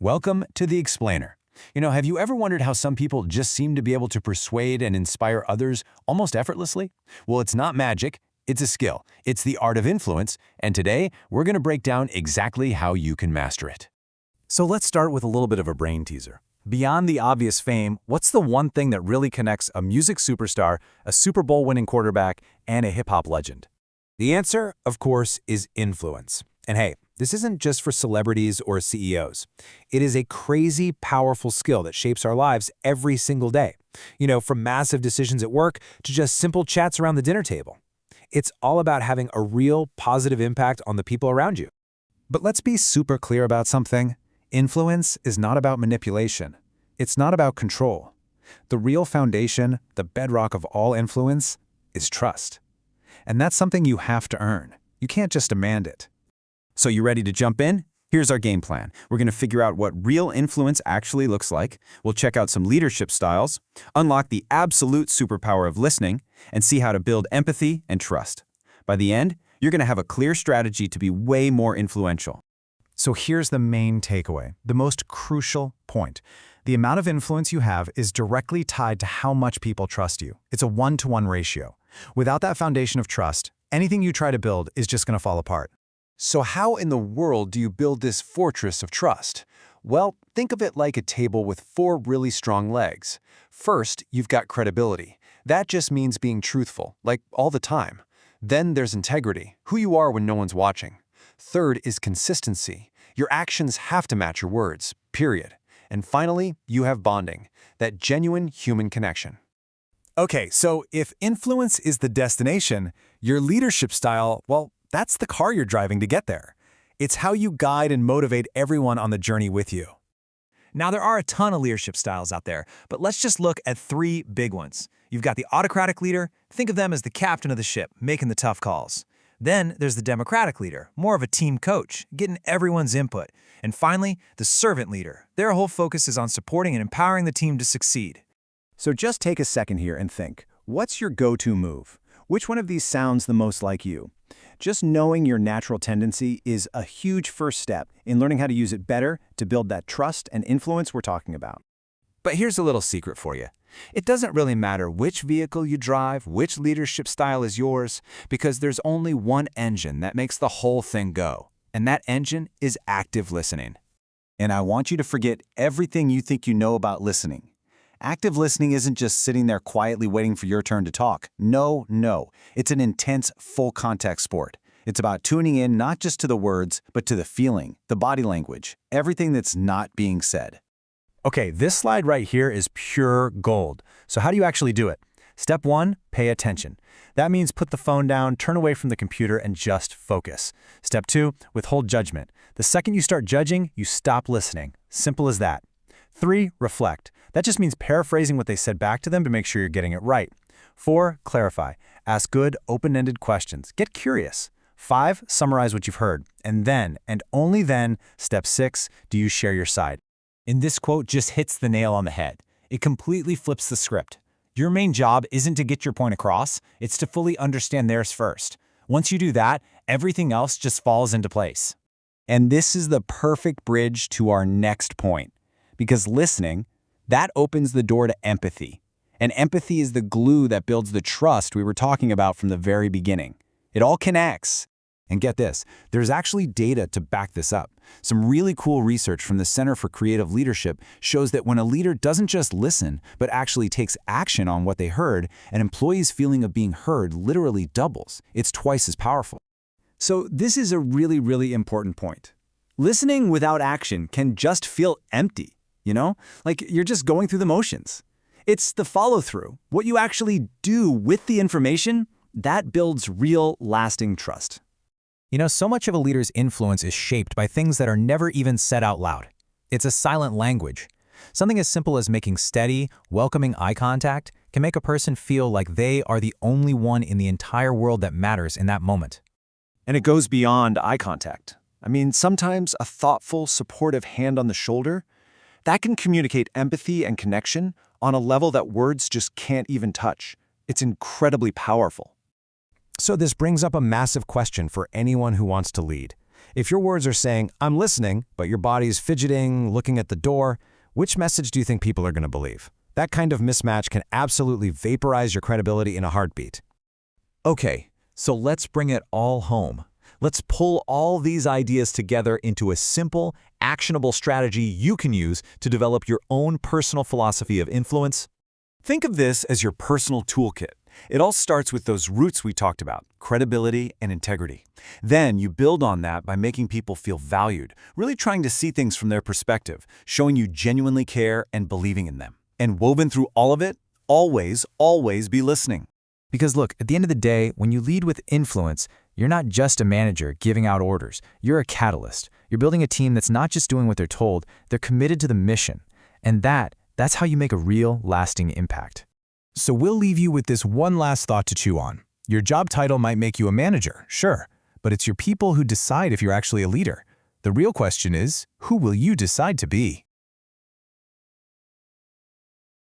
Welcome to The Explainer. Have you ever wondered how some people just seem to be able to persuade and inspire others almost effortlessly? Well, it's not magic, it's a skill. It's the art of influence, and today we're going to break down exactly how you can master it. So let's start with a little bit of a brain teaser. Beyond the obvious fame, what's the one thing that really connects a music superstar, a Super Bowl winning quarterback, and a hip-hop legend? The answer, of course, is influence. And hey, this isn't just for celebrities or CEOs. It is a crazy, powerful skill that shapes our lives every single day. From massive decisions at work to just simple chats around the dinner table. It's all about having a real positive impact on the people around you. But let's be super clear about something. Influence is not about manipulation. It's not about control. The real foundation, the bedrock of all influence, is trust. And that's something you have to earn. You can't just demand it. So you ready to jump in? Here's our game plan. We're going to figure out what real influence actually looks like. We'll check out some leadership styles, unlock the absolute superpower of listening, and see how to build empathy and trust. By the end, you're going to have a clear strategy to be way more influential. So here's the main takeaway, the most crucial point. The amount of influence you have is directly tied to how much people trust you. It's a one-to-one ratio. Without that foundation of trust, anything you try to build is just going to fall apart. So how in the world do you build this fortress of trust? Well, think of it like a table with 4 really strong legs. First, you've got credibility. That just means being truthful, like all the time. Then there's integrity, who you are when no one's watching. Third is consistency. Your actions have to match your words, period. And finally, you have bonding, that genuine human connection. Okay, so if influence is the destination, your leadership style, well, that's the car you're driving to get there. It's how you guide and motivate everyone on the journey with you. Now, there are a ton of leadership styles out there, but let's just look at 3 big ones. You've got the autocratic leader. Think of them as the captain of the ship, making the tough calls. Then there's the democratic leader, more of a team coach, getting everyone's input. And finally, the servant leader. Their whole focus is on supporting and empowering the team to succeed. So just take a second here and think, what's your go-to move? Which one of these sounds the most like you? Just knowing your natural tendency is a huge first step in learning how to use it better to build that trust and influence we're talking about. But here's a little secret for you. It doesn't really matter which vehicle you drive, which leadership style is yours, because there's only one engine that makes the whole thing go. And that engine is active listening. And I want you to forget everything you think you know about listening. Active listening isn't just sitting there quietly waiting for your turn to talk. No. It's an intense, full-contact sport. It's about tuning in not just to the words, but to the feeling, the body language, everything that's not being said. Okay, this slide right here is pure gold. So how do you actually do it? Step 1, pay attention. That means put the phone down, turn away from the computer, and just focus. Step 2, withhold judgment. The second you start judging, you stop listening. Simple as that. 3, reflect. That just means paraphrasing what they said back to them to make sure you're getting it right. 4, clarify. Ask good, open-ended questions. Get curious. 5, summarize what you've heard. And then, and only then, step 6, do you share your side? And this quote just hits the nail on the head. It completely flips the script. Your main job isn't to get your point across, it's to fully understand theirs first. Once you do that, everything else just falls into place. And this is the perfect bridge to our next point. Because listening, that opens the door to empathy. And empathy is the glue that builds the trust we were talking about from the very beginning. It all connects. And get this, there's actually data to back this up. Some really cool research from the Center for Creative Leadership shows that when a leader doesn't just listen, but actually takes action on what they heard, an employee's feeling of being heard literally doubles. It's twice as powerful. So this is a really important point. Listening without action can just feel empty, like you're just going through the motions. It's the follow-through, what you actually do with the information, that builds real, lasting trust. So much of a leader's influence is shaped by things that are never even said out loud. It's a silent language. Something as simple as making steady, welcoming eye contact can make a person feel like they are the only one in the entire world that matters in that moment. And it goes beyond eye contact. Sometimes a thoughtful, supportive hand on the shoulder, that can communicate empathy and connection on a level that words just can't even touch. It's incredibly powerful. So this brings up a massive question for anyone who wants to lead. If your words are saying, "I'm listening," but your body is fidgeting, looking at the door, which message do you think people are going to believe? That kind of mismatch can absolutely vaporize your credibility in a heartbeat. Okay, so let's bring it all home. Let's pull all these ideas together into a simple, actionable strategy you can use to develop your own personal philosophy of influence. Think of this as your personal toolkit. It all starts with those roots we talked about, credibility and integrity. Then you build on that by making people feel valued, really trying to see things from their perspective, showing you genuinely care and believing in them. And woven through all of it, always, always be listening. Because look, at the end of the day, when you lead with influence, you're not just a manager giving out orders. You're a catalyst. You're building a team that's not just doing what they're told, they're committed to the mission. And that's how you make a real, lasting impact. So we'll leave you with this one last thought to chew on. Your job title might make you a manager, sure, but it's your people who decide if you're actually a leader. The real question is, who will you decide to be?